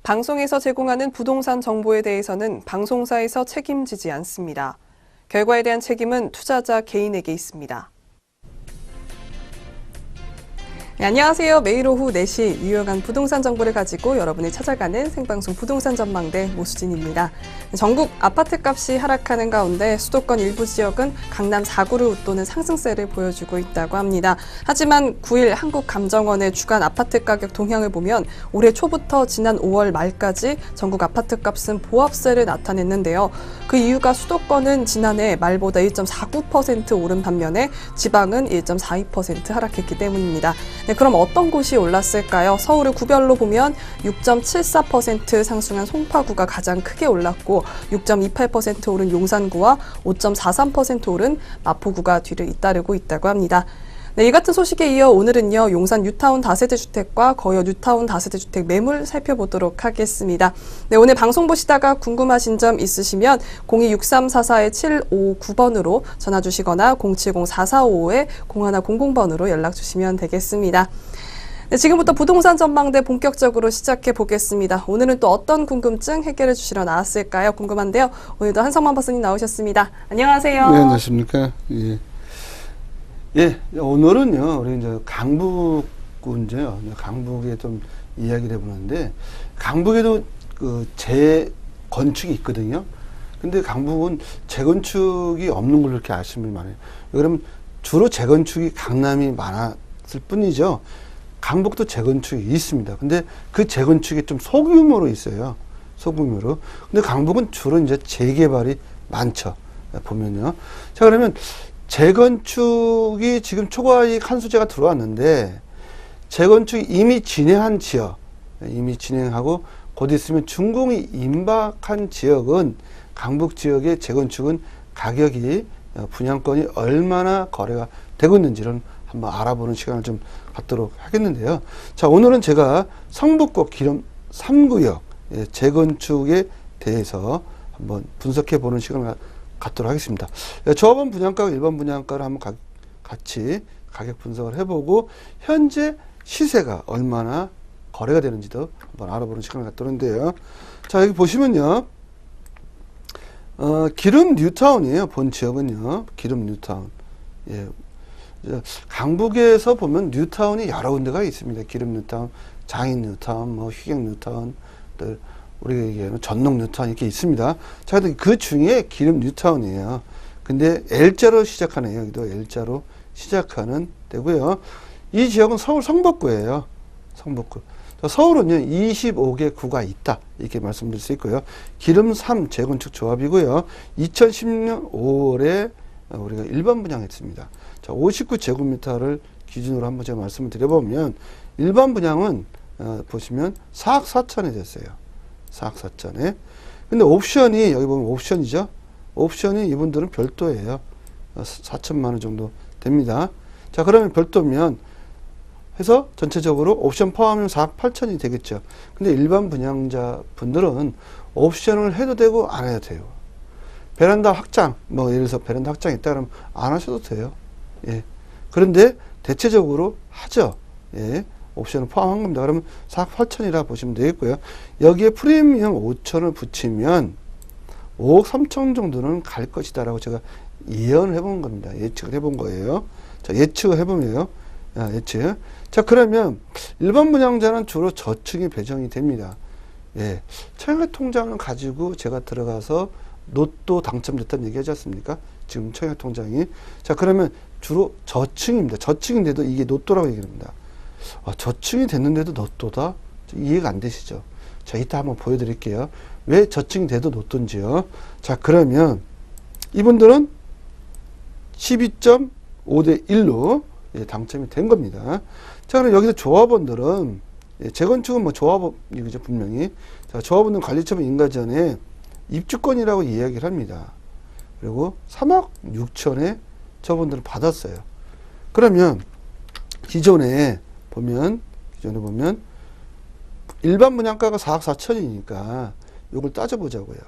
방송에서 제공하는 부동산 정보에 대해서는 방송사에서 책임지지 않습니다. 결과에 대한 책임은 투자자 개인에게 있습니다. 네, 안녕하세요. 매일 오후 4시 유용한 부동산 정보를 가지고 여러분이 찾아가는 생방송 부동산 전망대 모수진입니다. 전국 아파트값이 하락하는 가운데 수도권 일부 지역은 강남 4구를 웃도는 상승세를 보여주고 있다고 합니다. 하지만 9일 한국감정원의 주간 아파트 가격 동향을 보면 올해 초부터 지난 5월 말까지 전국 아파트값은 보합세를 나타냈는데요. 그 이유가 수도권은 지난해 말보다 1.49% 오른 반면에 지방은 1.42% 하락했기 때문입니다. 네, 그럼 어떤 곳이 올랐을까요? 서울을 구별로 보면 6.74% 상승한 송파구가 가장 크게 올랐고 6.28% 오른 용산구와 5.43% 오른 마포구가 뒤를 잇따르고 있다고 합니다. 네, 이 같은 소식에 이어 오늘은요, 용산 뉴타운 다세대 주택과 거여 뉴타운 다세대 주택 매물 살펴보도록 하겠습니다. 네, 오늘 방송 보시다가 궁금하신 점 있으시면 026344-7559번으로 전화 주시거나 070-4455-0100번으로 연락 주시면 되겠습니다. 네, 지금부터 부동산 전망대 본격적으로 시작해 보겠습니다. 오늘은 또 어떤 궁금증 해결해 주시러 나왔을까요? 궁금한데요. 오늘도 한성만 박사님 나오셨습니다. 안녕하세요. 네, 안녕하십니까. 예. 예, 오늘은요, 우리 이제 강북군인데요. 강북에 좀 이야기를 해보는데, 강북에도 그 재건축이 있거든요. 근데 강북은 재건축이 없는 걸로 이렇게 아시는 분이 많아요. 그러면 주로 재건축이 강남이 많았을 뿐이죠. 강북도 재건축이 있습니다. 근데 그 재건축이 좀 소규모로 있어요. 소규모로. 근데 강북은 주로 이제 재개발이 많죠. 보면요. 자, 그러면 재건축이 지금 초과이익 한수제가 들어왔는데, 재건축이 이미 진행한 지역, 이미 진행하고 곧 있으면 준공이 임박한 지역은, 강북 지역의 재건축은 가격이, 분양권이 얼마나 거래가 되고 있는지를 한번 알아보는 시간을 좀 갖도록 하겠는데요. 자, 오늘은 제가 성북구 기름 3구역 재건축에 대해서 한번 분석해 보는 시간을 갖도록 하겠습니다. 조합원 분양가와 일반 분양가를 한번 같이 가격 분석을 해보고 현재 시세가 얼마나 거래가 되는지도 한번 알아보는 시간을 갖도록 하는데요. 자, 여기 보시면요. 기름 뉴타운이에요. 본 지역은요. 기름 뉴타운. 예. 강북에서 보면 뉴타운이 여러 군데가 있습니다. 기름 뉴타운, 장인 뉴타운, 뭐 휴경 뉴타운, 또 우리가 얘기하는 전농 뉴타운 이렇게 있습니다. 자, 그 중에 기름 뉴타운이에요. 근데 L자로 시작하네요. 여기도 L자로 시작하는 데고요. 이 지역은 서울 성북구예요. 성북구. 서울은요, 25개 구가 있다. 이렇게 말씀드릴 수 있고요. 기름 3 재건축 조합이고요. 2010년 5월에 우리가 일반 분양했습니다. 자, 59제곱미터를 기준으로 한번 제가 말씀을 드려보면, 일반 분양은, 보시면 4억 4천에 됐어요. 4억 4천에. 근데 옵션이, 여기 보면 옵션이죠. 옵션이 이분들은 별도예요. 4천만 원 정도 됩니다. 자, 그러면 별도면 해서 전체적으로 옵션 포함하면 4억 8천이 되겠죠. 근데 일반 분양자 분들은 옵션을 해도 되고 안 해도 돼요. 베란다 확장, 뭐 예를 들어서 베란다 확장이 있다 그러면 안 하셔도 돼요. 예. 그런데 대체적으로 하죠. 예. 옵션을 포함한 겁니다. 그러면 4억 8천이라 보시면 되겠고요. 여기에 프리미엄 5천을 붙이면 5억 3천 정도는 갈 것이다라고 제가 예언을 해본 겁니다. 예측을 해본 거예요. 자, 예측을 해보면요. 예측. 자, 그러면 일반 분양자는 주로 저층이 배정이 됩니다. 예. 청약통장을 가지고 제가 들어가서 로또 당첨됐다는 얘기 하지 않습니까? 지금 청약통장이. 자, 그러면 주로 저층입니다. 저층인데도 이게 로또라고 얘기합니다. 저층이 됐는데도 로또다? 이해가 안 되시죠? 자, 이따 한번 보여드릴게요. 왜 저층이 돼도 로또인지요. 자, 그러면 이분들은 12.5대 1로 당첨이 된 겁니다. 자, 그럼 여기서 조합원들은, 재건축은 뭐 조합원이죠, 분명히. 자, 조합원은 관리처분 인가 전에 입주권이라고 이야기를 합니다. 그리고 3억 6천에 저분들을 받았어요. 그러면 기존에 보면 일반 분양가가 4억 4천이니까 이걸 따져보자고요.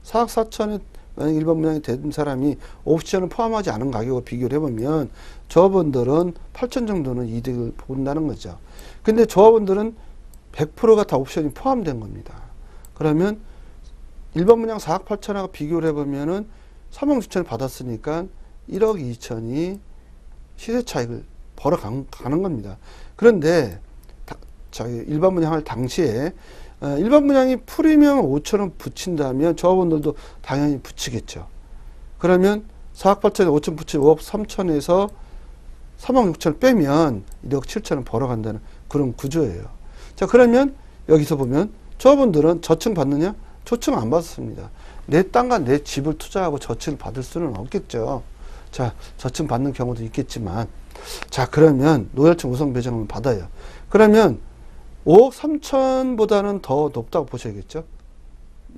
4억 4천에 만약 일반 분양이 된 사람이 옵션을 포함하지 않은 가격을 비교를 해보면 조합원들은 8천 정도는 이득을 본다는 거죠. 근데 조합원들은 100%가 다 옵션이 포함된 겁니다. 그러면 일반 분양 4억 8천하고 비교를 해보면은 3억 6천을 받았으니까 1억 2천이 시세 차익을 벌어가는 겁니다. 그런데 저희 일반 분양할 당시에 일반 분양이 프리미엄 5천원 붙인다면 조합원들도 당연히 붙이겠죠. 그러면 4억 8천에 5천 붙이고 5억 3천에서 3억 6천을 빼면 1억 7천을 벌어간다는 그런 구조예요. 자, 그러면 여기서 보면 조합원들은 저층 받느냐? 저층 안 받습니다. 내 땅과 내 집을 투자하고 저층을 받을 수는 없겠죠. 자, 저층 받는 경우도 있겠지만, 자, 그러면 노혈층 우선 배정을 받아요. 그러면 5억 3천보다는 더 높다고 보셔야겠죠.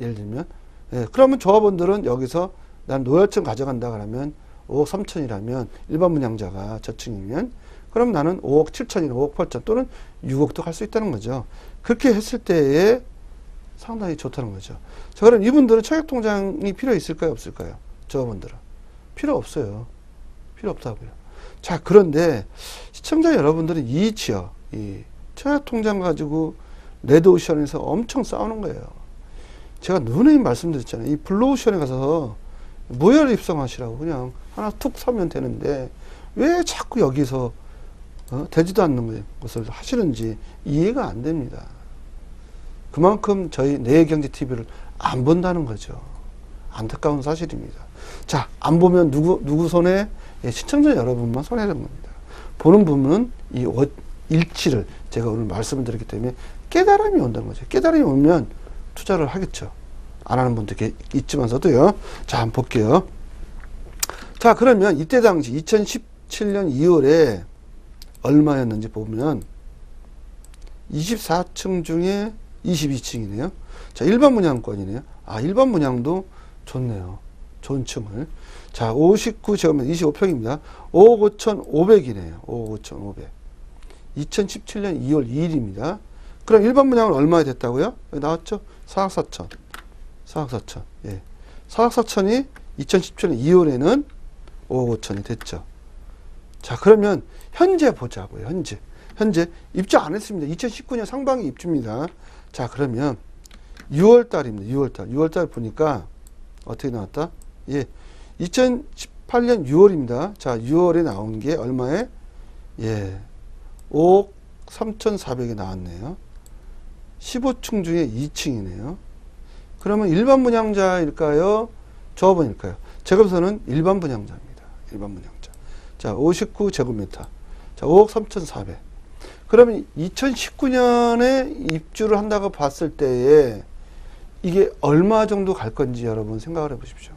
예를 들면, 예, 그러면 조합원들은 여기서 난 노혈층 가져간다 그러면 5억 3천이라면 일반 분양자가 저층이면 그럼 나는 5억 7천이나 5억 8천 또는 6억도 갈 수 있다는 거죠. 그렇게 했을 때에 상당히 좋다는 거죠. 자, 그럼 이분들은 청약통장이 필요 있을까요? 없을까요? 조합원들은. 필요 없어요. 필요 없다고요. 자, 그런데 시청자 여러분들은 이 지역, 이 청약통장 가지고 레드오션에서 엄청 싸우는 거예요. 제가 누누이 말씀드렸잖아요. 이 블루오션에 가서 무혈 입성하시라고 그냥 하나 툭 사면 되는데 왜 자꾸 여기서 되지도 않는 것을 하시는지 이해가 안 됩니다. 그만큼 저희 내경제TV를 안 본다는 거죠. 안타까운 사실입니다. 자, 안 보면 누구 손에? 예, 시청자 여러분만 손해라는 겁니다. 보는 부분은 이 일치를 제가 오늘 말씀을 드렸기 때문에 깨달음이 온다는 거죠. 깨달음이 오면 투자를 하겠죠. 안 하는 분도 있지만서도요. 자, 한번 볼게요. 자, 그러면 이때 당시 2017년 2월에 얼마였는지 보면 24층 중에 22층이네요. 자, 일반 분양권이네요. 아, 일반 분양도 좋네요. 좋은 층을. 자, 59제곱미터 25평입니다. 5억 5,500이네요. 5억 5,500. 2017년 2월 2일입니다. 그럼 일반 분양은 얼마에 됐다고요? 여기 나왔죠? 4억 4천. 4억 4천. 예. 4억 4천이 2017년 2월에는 5억 5천이 됐죠. 자, 그러면 현재 보자고요. 현재 입주 안 했습니다. 2019년 상반기 입주입니다. 자, 그러면 6월 달입니다. 6월 달 보니까 어떻게 나왔다? 예. 2018년 6월입니다. 자, 6월에 나온 게 얼마에? 예. 5억 3,400이 나왔네요. 15층 중에 2층이네요. 그러면 일반 분양자일까요? 조합원일까요? 제가 봐서는 일반 분양자입니다. 일반 분양자. 자, 59제곱미터. 자, 5억 3,400. 그러면 2019년에 입주를 한다고 봤을 때에 이게 얼마 정도 갈 건지 여러분 생각을 해 보십시오.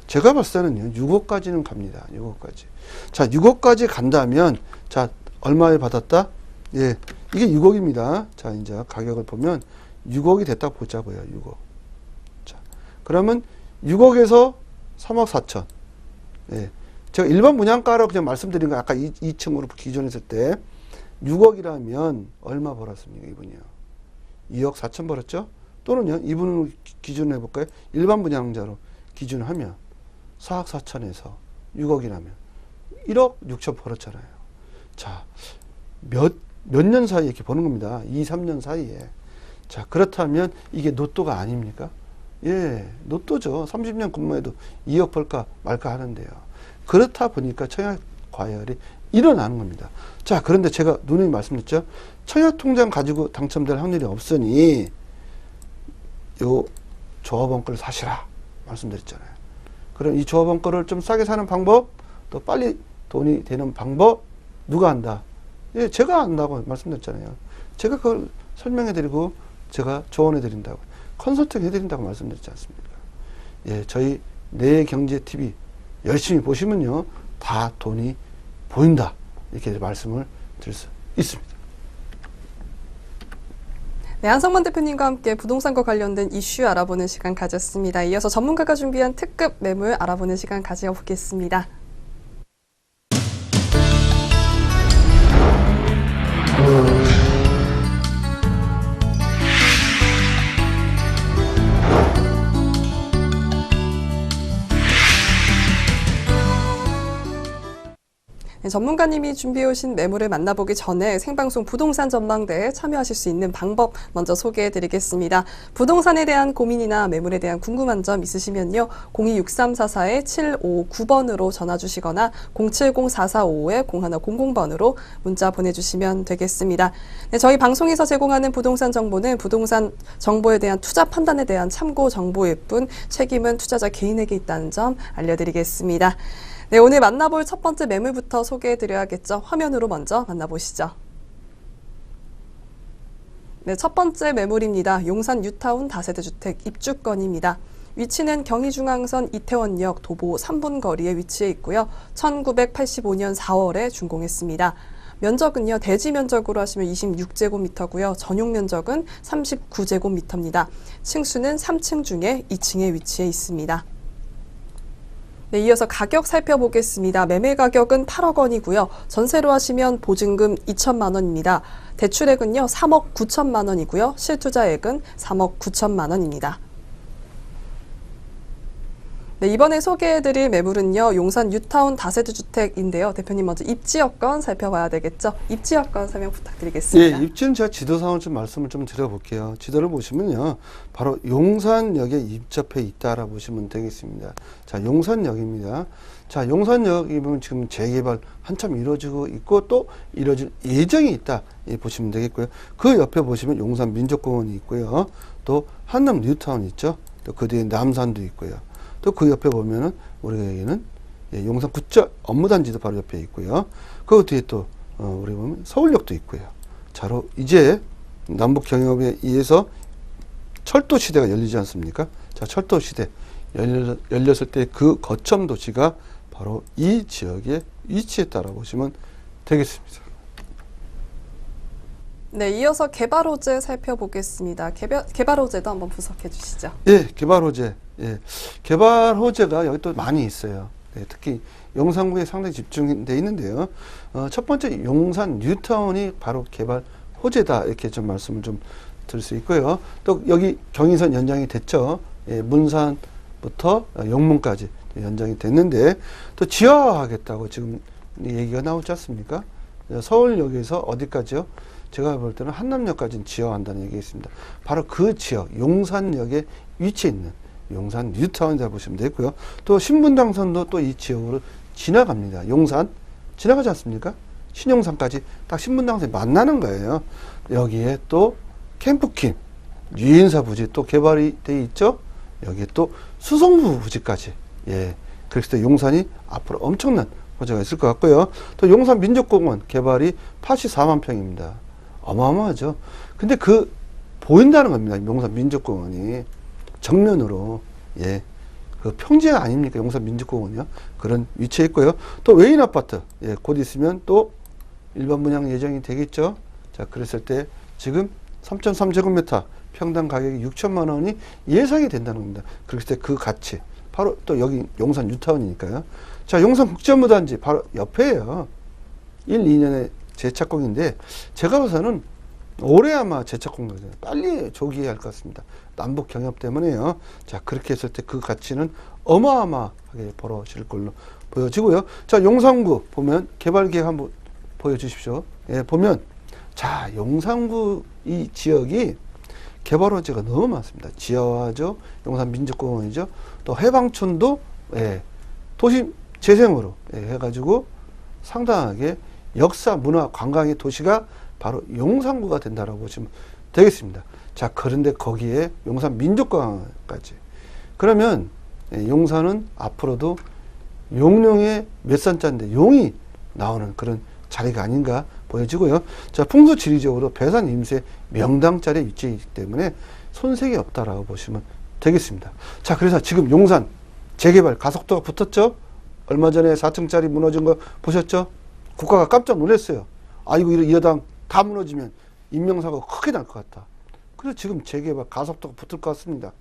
제가 봤을 때는요, 6억까지는 갑니다. 6억까지. 자, 6억까지 간다면, 자, 얼마에 받았다? 예, 이게 6억입니다. 자, 이제 가격을 보면 6억이 됐다 보자고요. 6억. 자, 그러면 6억에서 3억 4천. 예, 제가 일반 분양가로 그냥 말씀드린 거 아까 2층으로 기존했을 때 6억이라면 얼마 벌었습니까? 이분이요. 2억 4천 벌었죠? 또는요, 이분을 기준으로 해볼까요? 일반 분양자로 기준하면 4억 4천에서 6억이라면 1억 6천 벌었잖아요. 자, 몇 년 사이에 이렇게 버는 겁니다. 2, 3년 사이에. 자, 그렇다면 이게 로또가 아닙니까? 예, 로또죠. 30년 근무해도 2억 벌까 말까 하는데요. 그렇다 보니까 청약 과열이 일어나는 겁니다. 자, 그런데 제가 누누이 말씀드렸죠. 청약 통장 가지고 당첨될 확률이 없으니 요 조합원 거를 사시라 말씀드렸잖아요. 그럼 이 조합원 거를 좀 싸게 사는 방법, 또 빨리 돈이 되는 방법 누가 한다? 예, 제가 한다고 말씀드렸잖아요. 제가 그걸 설명해드리고 제가 조언해드린다고, 컨설팅 해드린다고 말씀드렸지 않습니까? 예, 저희 내경제TV 열심히 보시면요, 다 돈이 보인다. 이렇게 말씀을 드릴 수 있습니다. 네, 한성만 대표님과 함께 부동산과 관련된 이슈 알아보는 시간 가졌습니다. 이어서 전문가가 준비한 특급 매물 알아보는 시간 가져보겠습니다. 전문가님이 준비해 오신 매물을 만나보기 전에 생방송 부동산 전망대에 참여하실 수 있는 방법 먼저 소개해 드리겠습니다. 부동산에 대한 고민이나 매물에 대한 궁금한 점 있으시면요. 026344-7559번으로 전화 주시거나 070-4455-0100번으로 문자 보내주시면 되겠습니다. 네, 저희 방송에서 제공하는 부동산 정보는 부동산 정보에 대한 투자 판단에 대한 참고 정보일 뿐 책임은 투자자 개인에게 있다는 점 알려드리겠습니다. 네, 오늘 만나볼 첫 번째 매물부터 소개해드려야겠죠. 화면으로 먼저 만나보시죠. 네, 첫 번째 매물입니다. 용산 뉴타운 다세대 주택 입주권입니다. 위치는 경의중앙선 이태원역 도보 3분 거리에 위치해 있고요. 1985년 4월에 준공했습니다. 면적은요, 대지 면적으로 하시면 26제곱미터고요. 전용 면적은 39제곱미터입니다. 층수는 3층 중에 2층에 위치해 있습니다. 네, 이어서 가격 살펴보겠습니다. 매매 가격은 8억 원이고요. 전세로 하시면 보증금 2천만 원입니다. 대출액은요, 3억 9천만 원이고요. 실투자액은 3억 9천만 원입니다. 네, 이번에 소개해드릴 매물은요, 용산 뉴타운 다세대 주택인데요. 대표님 먼저 입지 여건 살펴봐야 되겠죠. 입지 여건 설명 부탁드리겠습니다. 예, 입지는 제가 지도상으로 좀 말씀을 좀 드려볼게요. 지도를 보시면요, 바로 용산역에 입접해 있다라고 보시면 되겠습니다. 자, 용산역입니다. 자, 용산역이면 지금 재개발 한참 이루어지고 있고 또 이루어질 예정이 있다, 예, 보시면 되겠고요. 그 옆에 보시면 용산 민족공원이 있고요. 또 한남 뉴타운 있죠. 또 그 뒤에 남산도 있고요. 또 그 옆에 보면은 우리가 여기는, 예, 용산 구자 업무단지도 바로 옆에 있고요. 그 뒤에 또 우리 보면 서울역도 있고요. 자로 이제 남북 경협에 의해서 철도 시대가 열리지 않습니까? 자, 철도 시대 열렸을 때 그 거점 도시가 바로 이 지역에 위치했다라고 보시면 되겠습니다. 네, 이어서 개발 호재 살펴보겠습니다. 개발 호재도 한번 분석해 주시죠. 예, 개발 호재. 예, 개발 호재가 여기 또 많이 있어요. 예, 특히 용산구에 상당히 집중되어 있는데요. 첫 번째 용산 뉴타운이 바로 개발 호재다, 이렇게 좀 말씀을 좀 드릴 수 있고요. 또 여기 경의선 연장이 됐죠. 예, 문산부터 영문까지 연장이 됐는데 또 지하화하겠다고 지금 얘기가 나오지 않습니까? 서울역에서 어디까지요? 제가 볼 때는 한남역까지는 지하화한다는 얘기가 있습니다. 바로 그 지역, 용산역에 위치해 있는 용산 뉴타운이라고 보시면 되고요. 또 신분당선도 또 이 지역으로 지나갑니다. 용산 지나가지 않습니까? 신용산까지 딱 신분당선이 만나는 거예요. 여기에 또 캠프킴, 유인사 부지 또 개발이 돼 있죠. 여기에 또 수성부 부지까지. 예, 그래서 용산이 앞으로 엄청난 호재가 있을 것 같고요. 또 용산 민족공원 개발이 84만 평입니다. 어마어마하죠. 근데 그 보인다는 겁니다. 용산 민족공원이 정면으로. 예, 그 평지가 아닙니까? 용산 민족공원이요. 그런 위치에 있고요. 또 외인 아파트, 예, 곧 있으면 또 일반 분양 예정이 되겠죠. 자, 그랬을 때 지금 3.3제곱미터 평당 가격이 6천만 원이 예상이 된다는 겁니다. 그랬을 때 그 가치, 바로 또 여기 용산 뉴타운이니까요. 자, 용산 국제무단지 바로 옆에요. 1, 2년의 재착공인데 제가 봐서는 올해 아마 재착공이 빨리 조기해야 할 것 같습니다. 남북 경협 때문에요. 자, 그렇게 했을 때 그 가치는 어마어마하게 벌어질 걸로 보여지고요. 자, 용산구 보면 개발 계획 한번 보여주십시오. 예, 보면 자, 용산구 이 지역이 개발 호재가 너무 많습니다. 지하화죠, 용산 민족공원이죠, 또 해방촌도, 예, 도심 재생으로, 예, 해가지고 상당하게 역사, 문화, 관광의 도시가 바로 용산구가 된다라고 보시면 되겠습니다. 자, 그런데 거기에 용산 민족공원까지. 그러면, 예, 용산은 앞으로도 용룡의 몇 산자인데 용이 나오는 그런 자리가 아닌가 보여지고요. 자, 풍수 지리적으로 배산 임수의 명당 자리에 위치해 있기 때문에 손색이 없다라고 보시면 되겠습니다. 자, 그래서 지금 용산 재개발 가속도가 붙었죠? 얼마 전에 4층짜리 무너진 거 보셨죠? 국가가 깜짝 놀랐어요. 아이고, 이러다 다 무너지면 인명사고가 크게 날 것 같다. 그래서 지금 재개발 가속도가 붙을 것 같습니다.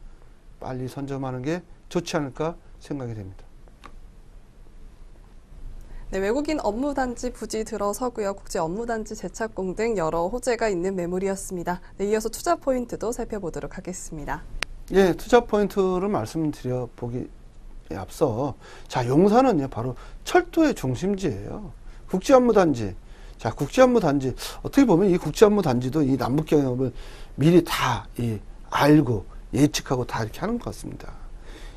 빨리 선점하는 게 좋지 않을까 생각이 됩니다. 네, 외국인 업무단지 부지 들어서고요. 국제 업무단지 재착공 등 여러 호재가 있는 매물이었습니다. 네, 이어서 투자 포인트도 살펴보도록 하겠습니다. 예, 투자 포인트를 말씀드려 보기 앞서, 자, 용산은요 바로 철도의 중심지예요. 국제업무단지. 자, 국제업무단지. 어떻게 보면 이 국제업무단지도 이 남북경협을 미리 다 알고 예측하고 다 이렇게 하는 것 같습니다.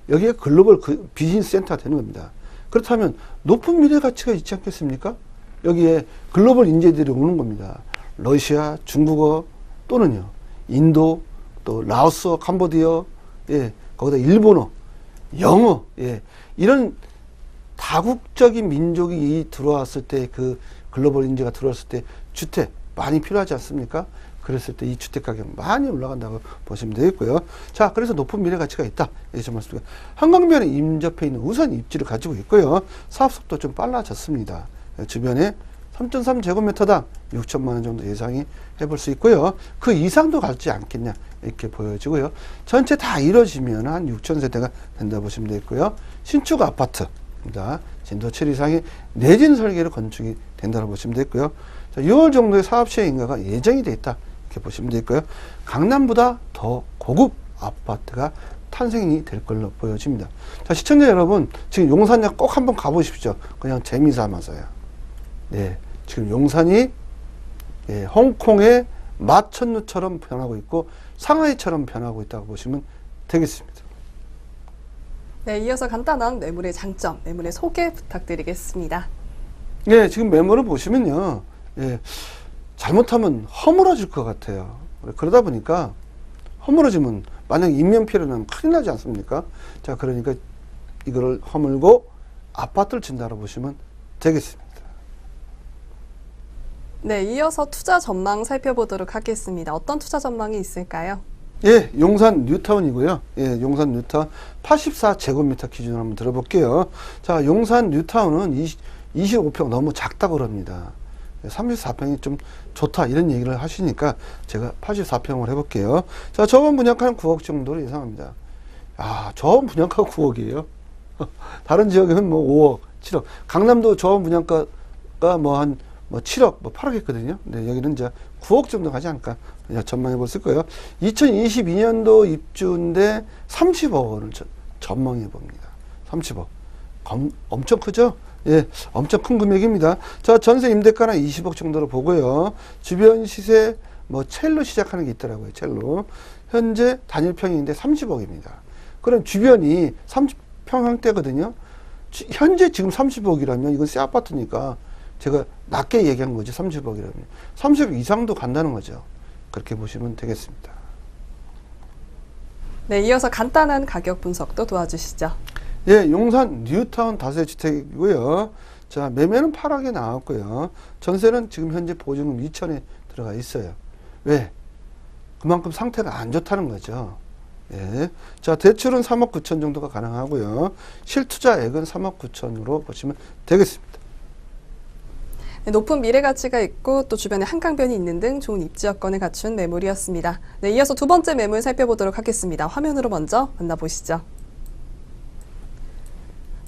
여기에 글로벌 비즈니스 센터가 되는 겁니다. 그렇다면 높은 미래 가치가 있지 않겠습니까? 여기에 글로벌 인재들이 오는 겁니다. 러시아, 중국어 또는요, 인도, 또 라오스, 캄보디아, 예, 거기다 일본어, 영어, 예, 이런 다국적인 민족이 들어왔을 때 그 글로벌 인재가 들어왔을 때 주택 많이 필요하지 않습니까? 그랬을 때 이 주택 가격 많이 올라간다고 보시면 되겠고요. 자, 그래서 높은 미래 가치가 있다. 이렇게 말씀드립니다. 한강변에 임접해 있는 우선 입지를 가지고 있고요. 사업 속도 좀 빨라졌습니다. 주변에 3.3제곱미터당 6천만 원 정도 예상이 해볼 수 있고요. 그 이상도 갈지 않겠냐 이렇게 보여지고요. 전체 다 이루어지면 한 6천 세대가 된다 보시면 되겠고요. 신축 아파트입니다. 진도 7 이상의 내진 설계로 건축이 된다고 보시면 되겠고요. 자, 6월 정도의 사업 시행 인가가 예정이 돼 있다 이렇게 보시면 되겠고요. 강남보다 더 고급 아파트가 탄생이 될 걸로 보여집니다. 자, 시청자 여러분, 지금 용산역 꼭 한번 가보십시오. 그냥 재미삼아서요. 네, 지금 용산이 홍콩의 마천루처럼 변하고 있고 상하이처럼 변하고 있다고 보시면 되겠습니다. 네, 이어서 간단한 매물의 장점, 매물의 소개 부탁드리겠습니다. 네, 지금 매물을 보시면요. 잘못하면 허물어질 것 같아요. 그러다 보니까 허물어지면 만약 인명피해를 나면 큰일 나지 않습니까? 자, 그러니까 이거를 허물고 아파트를 진다고 보시면 되겠습니다. 네, 이어서 투자 전망 살펴보도록 하겠습니다. 어떤 투자 전망이 있을까요? 예, 용산 뉴타운이고요. 예, 용산 뉴타운 84제곱미터 기준으로 한번 들어볼게요. 자, 용산 뉴타운은 25평 너무 작다고 그럽니다. 34평이 좀 좋다 이런 얘기를 하시니까 제가 84평을 해볼게요. 자, 저번 분양가는 9억 정도로 예상합니다. 아, 저번 분양가가 9억이에요. 다른 지역에는 뭐 5억, 7억. 강남도 저번 분양가가 뭐 7억, 8억 했거든요. 근데 여기는 이제 9억 정도 가지 않을까 전망해 볼 수 있고요. 2022년도 입주인데 30억 원을 전망해 봅니다. 30억. 엄청 크죠? 예, 엄청 큰 금액입니다. 자, 전세 임대가는 20억 정도로 보고요. 주변 시세 첼로 시작하는 게 있더라고요. 첼로. 현재 단일 평인데 30억입니다. 그럼 주변이 30평형대거든요. 현재 지금 30억이라면 이건 새 아파트니까 제가 낮게 얘기한 거지. 30억이라면 30억 이상도 간다는 거죠. 그렇게 보시면 되겠습니다. 네, 이어서 간단한 가격 분석도 도와주시죠. 예, 용산 뉴타운 다세주택이고요. 자, 매매는 8억에 나왔고요. 전세는 지금 현재 보증금 2천에 들어가 있어요. 왜? 그만큼 상태가 안 좋다는 거죠. 예. 자, 대출은 3억 9천 정도가 가능하고요. 실투자액은 3억 9천으로 보시면 되겠습니다. 네, 높은 미래 가치가 있고 또 주변에 한강변이 있는 등 좋은 입지 여건을 갖춘 매물이었습니다. 네, 이어서 두 번째 매물 살펴보도록 하겠습니다. 화면으로 먼저 만나보시죠.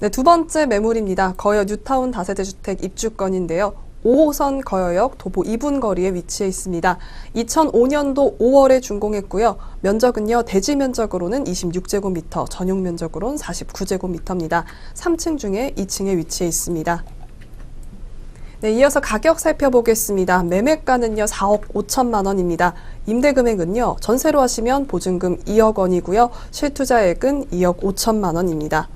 네, 두 번째 매물입니다. 거여 뉴타운 다세대 주택 입주권인데요. 5호선 거여역 도보 2분 거리에 위치해 있습니다. 2005년도 5월에 준공했고요. 면적은요, 대지 면적으로는 26제곱미터, 전용 면적으로는 49제곱미터입니다. 3층 중에 2층에 위치해 있습니다. 네, 이어서 가격 살펴보겠습니다. 매매가는요, 4억 5천만 원입니다. 임대 금액은요, 전세로 하시면 보증금 2억 원이고요. 실투자액은 2억 5천만 원입니다.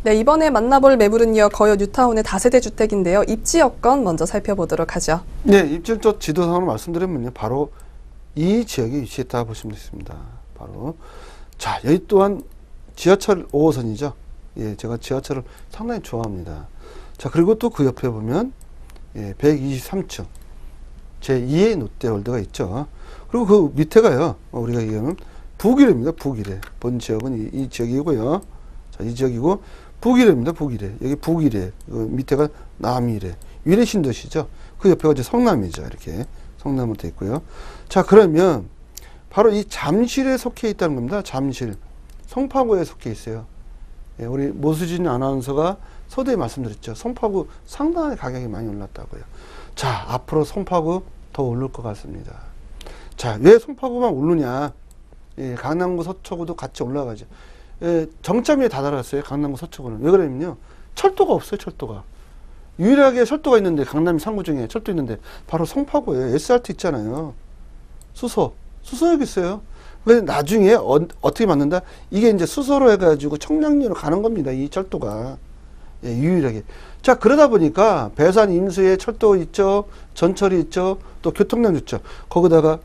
네, 이번에 만나볼 매물은요, 거여 뉴타운의 다세대 주택인데요. 입지 여건 먼저 살펴보도록 하죠. 네, 입지적 지도상으로 말씀드리면요, 바로 이 지역에 위치했다 보시면 되겠습니다. 바로. 자, 여기 또한 지하철 5호선이죠. 예, 제가 지하철을 상당히 좋아합니다. 자, 그리고 또 그 옆에 보면 123층 제2의 롯데월드가 있죠. 그리고 그 밑에가요, 우리가 얘기하면 북이래입니다. 북이래. 본 지역은 이 지역이고요. 자, 이 지역이고 북이래입니다. 북이래. 여기 북이래. 밑에가 남이래. 위례 신도시죠. 그 옆에가 이제 성남이죠. 이렇게 성남으로 되어 있고요. 자, 그러면 바로 이 잠실에 속해 있다는 겁니다. 잠실. 송파구에 속해 있어요. 예, 우리 모수진 아나운서가 서두에 말씀드렸죠. 송파구 상당히 가격이 많이 올랐다고요. 자, 앞으로 송파구 더 오를 것 같습니다. 자, 왜 송파구만 오르냐? 예, 강남구 서초구도 같이 올라가죠. 예, 정점에 다다랐어요. 강남구 서초구는. 왜 그러냐면요, 철도가 없어요. 철도가. 유일하게 철도가 있는데, 강남 상구 중에 철도 있는데 바로 송파구에 SRT 있잖아요. 수서역이 있어요. 그래서 나중에 어떻게 맞는다? 이게 이제 수서로 해가지고 청량리로 가는 겁니다. 이 철도가. 예, 유일하게. 자, 그러다 보니까 배산 임수에 철도 있죠. 전철이 있죠. 또 교통량 있죠. 거기다가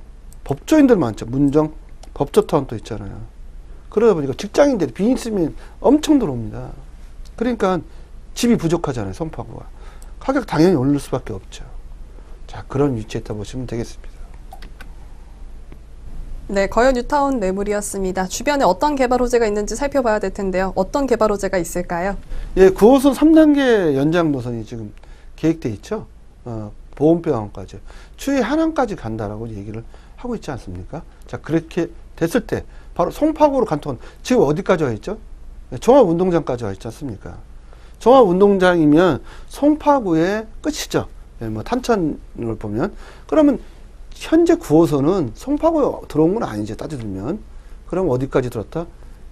법조인들 많죠. 문정 법조타운도 있잖아요. 그러다 보니까 직장인들이 비즈니스면 엄청 들어옵니다. 그러니까 집이 부족하잖아요. 송파구가. 가격 당연히 오를 수밖에 없죠. 자, 그런 위치에 있다 보시면 되겠습니다. 네, 거여 뉴타운 매물이었습니다. 주변에 어떤 개발 호재가 있는지 살펴봐야 될 텐데요. 어떤 개발 호재가 있을까요? 예, 9호선 3단계 연장 노선이 지금 계획돼 있죠. 보온병원까지. 추후에 한양까지 간다라고 얘기를 하고 있지 않습니까? 자, 그렇게 됐을 때 바로 송파구로 간통은 지금 어디까지 와 있죠? 종합운동장까지 와 있지 않습니까? 종합운동장이면 송파구의 끝이죠. 예, 뭐 탄천을 보면. 그러면 현재 9호선은 송파구에 들어온 건 아니죠. 따져들면. 그럼 어디까지 들었다?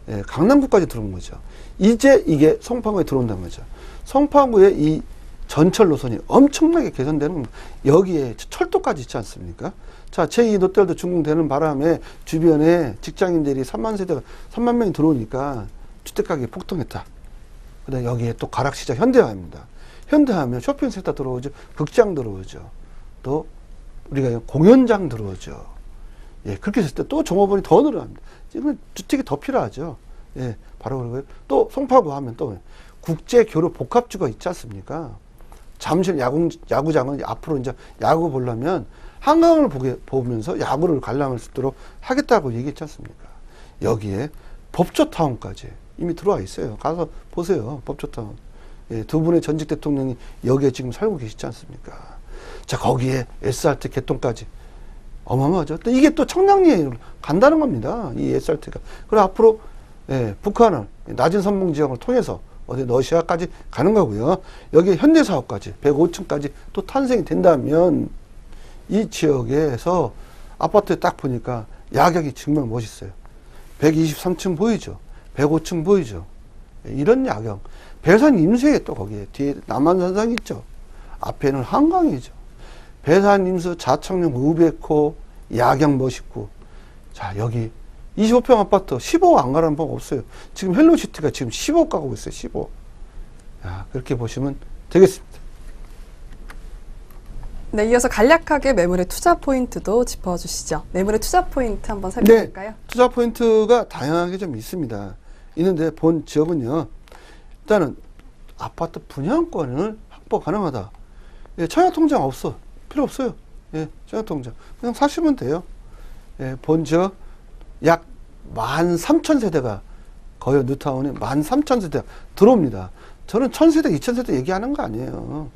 예, 강남구까지 들어온 거죠. 이제 이게 송파구에 들어온다는 거죠. 송파구의 이 전철 노선이 엄청나게 개선되는 겁니다. 여기에 철도까지 있지 않습니까? 자, 제2 롯데월드 준공되는 바람에 주변에 직장인들이 3만 명이 들어오니까 주택가격이 폭등했다. 그 다음에 여기에 또 가락시장 현대화입니다. 현대화하면 쇼핑센터 들어오죠. 극장 들어오죠. 또 우리가 공연장 들어오죠. 예, 그렇게 했을 때 또 종업원이 더 늘어납니다. 지금 주택이 더 필요하죠. 예, 바로 그러고요. 또 송파구 하면 또 국제교류 복합주가 있지 않습니까? 잠실 야구장은 앞으로 이제 야구 보려면 한강을 보면서 야구를 관람할 수 있도록 하겠다고 얘기했지 않습니까? 여기에 법조타운까지 이미 들어와 있어요. 가서 보세요. 법조타운. 예, 두 분의 전직 대통령이 여기에 지금 살고 계시지 않습니까? 자, 거기에 SRT 개통까지 어마어마하죠. 또 이게 또 청량리에 간다는 겁니다. 이 SRT가. 그리고 앞으로 예, 북한을 낮은 선봉 지역을 통해서 어디 러시아까지 가는 거고요. 여기에 현대사업까지 105층까지 또 탄생이 된다면 이 지역에서 아파트에 딱 보니까 야경이 정말 멋있어요. 123층 보이죠. 105층 보이죠. 이런 야경. 배산 임수에 또 거기에 뒤에 남한산상이 있죠. 앞에는 한강이죠. 배산 임수 자청령 우베코 야경 멋있고. 자, 여기 25평 아파트 15억 안 가라는 법 없어요. 지금 헬로시티가 지금 15억 가고 있어요. 15억. 야, 그렇게 보시면 되겠습니다. 네, 이어서 간략하게 매물의 투자 포인트도 짚어주시죠. 매물의 투자 포인트 한번 살펴볼까요? 네, 투자 포인트가 다양하게 좀 있습니다. 있는데 본 지역은요. 일단은 아파트 분양권을 확보 가능하다. 예, 청약통장 없어. 필요 없어요. 예, 청약통장. 그냥 사시면 돼요. 예, 본 지역 약 13,000세대가 거의 뉴타운에 13,000세대가 들어옵니다. 저는 1,000세대, 2,000세대 얘기하는 거 아니에요.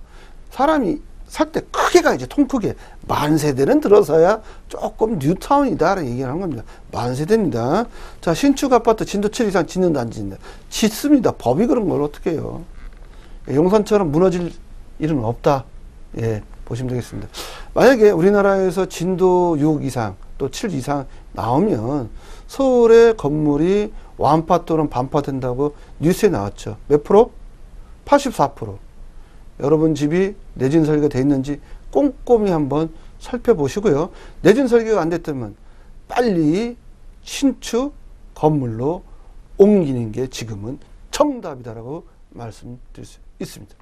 사람이 살 때 크게 가야지, 통 크게. 10,000세대는 들어서야 조금 뉴타운이다라는 얘기를 하는 겁니다. 10,000세대입니다. 자, 신축 아파트 진도 7 이상 짓는다, 안 짓는다? 짓습니다. 법이 그런 걸 어떻게 해요? 용산처럼 무너질 일은 없다. 예, 보시면 되겠습니다. 만약에 우리나라에서 진도 6 이상, 또 7 이상 나오면 서울의 건물이 완파 또는 반파 된다고 뉴스에 나왔죠. 몇 프로? 84%. 여러분 집이 내진 설계가 돼 있는지 꼼꼼히 한번 살펴보시고요. 내진 설계가 안 됐다면 빨리 신축 건물로 옮기는 게 지금은 정답이다라고 말씀드릴 수 있습니다.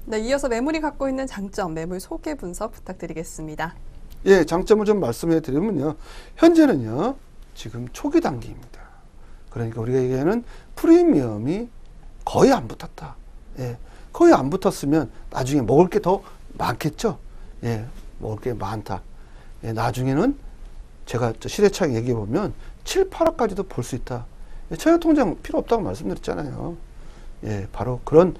네, 이어서 매물이 갖고 있는 장점, 매물 소개 분석 부탁드리겠습니다. 예, 장점을 좀 말씀해 드리면요. 현재는요, 지금 초기 단계입니다. 그러니까 우리가 얘기하는 프리미엄이 거의 안 붙었다. 예, 거의 안 붙었으면 나중에 먹을 게 더 많겠죠. 예, 먹을 게 많다. 예, 나중에는 제가 시대착 얘기해 보면 7, 8억까지도 볼 수 있다. 예, 청약통장 필요 없다고 말씀드렸잖아요. 예, 바로 그런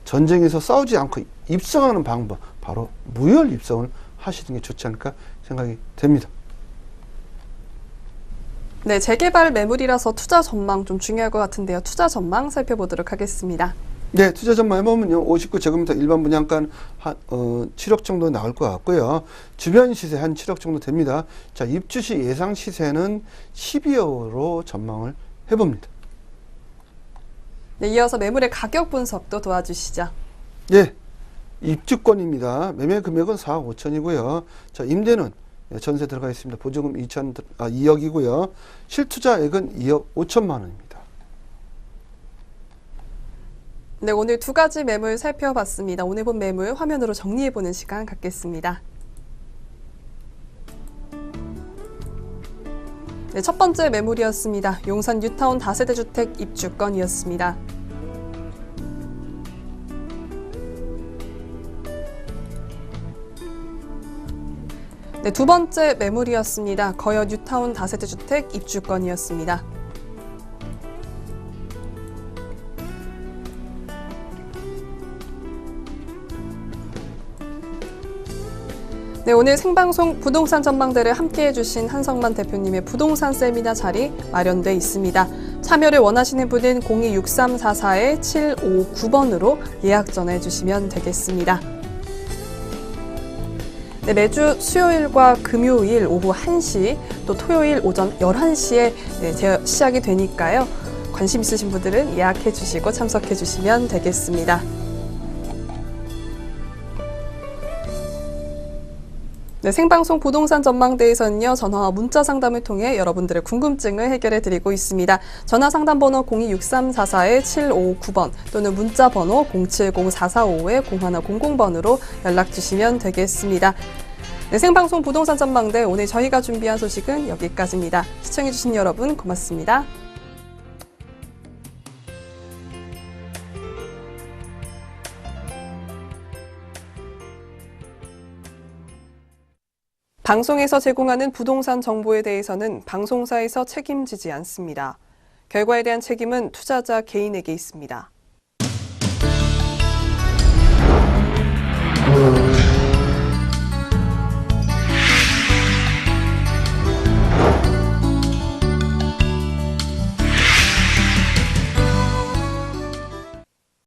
전쟁에서 싸우지 않고 입성하는 방법, 바로 무혈 입성을 하시는 게 좋지 않을까 생각이 됩니다. 네, 재개발 매물이라서 투자 전망 좀 중요할 것 같은데요. 투자 전망 살펴보도록 하겠습니다. 네, 투자 전망 해보면요. 59제곱미터 일반 분양가는 한 7억 정도 나올 것 같고요. 주변 시세 한 7억 정도 됩니다. 자, 입주시 예상 시세는 12억으로 전망을 해봅니다. 네, 이어서 매물의 가격 분석도 도와주시죠. 예, 입주권입니다. 매매 금액은 4억 5천이고요. 자, 임대는 전세 들어가 있습니다. 보증금 2억이고요. 실투자액은 2억 5천만 원입니다. 네, 오늘 두 가지 매물 살펴봤습니다. 오늘 본 매물 화면으로 정리해보는 시간 갖겠습니다. 네, 첫 번째 매물이었습니다. 용산 뉴타운 다세대 주택 입주권이었습니다. 네, 두 번째 매물이었습니다. 거여 뉴타운 다세대 주택 입주권이었습니다. 네, 오늘 생방송 부동산 전망대를 함께해 주신 한성만 대표님의 부동산 세미나 자리 마련돼 있습니다. 참여를 원하시는 분은 026344-759번으로 예약 전해 주시면 되겠습니다. 네, 매주 수요일과 금요일 오후 1시, 또 토요일 오전 11시에 시작이 되니까요. 관심 있으신 분들은 예약해 주시고 참석해 주시면 되겠습니다. 네, 생방송 부동산 전망대에서는요, 전화와 문자 상담을 통해 여러분들의 궁금증을 해결해 드리고 있습니다. 전화 상담 번호 026344-759번 또는 문자 번호 070-4455-0100번으로 연락 주시면 되겠습니다. 네, 생방송 부동산 전망대 오늘 저희가 준비한 소식은 여기까지입니다. 시청해 주신 여러분 고맙습니다. 방송에서 제공하는 부동산 정보에 대해서는 방송사에서 책임지지 않습니다. 결과에 대한 책임은 투자자 개인에게 있습니다.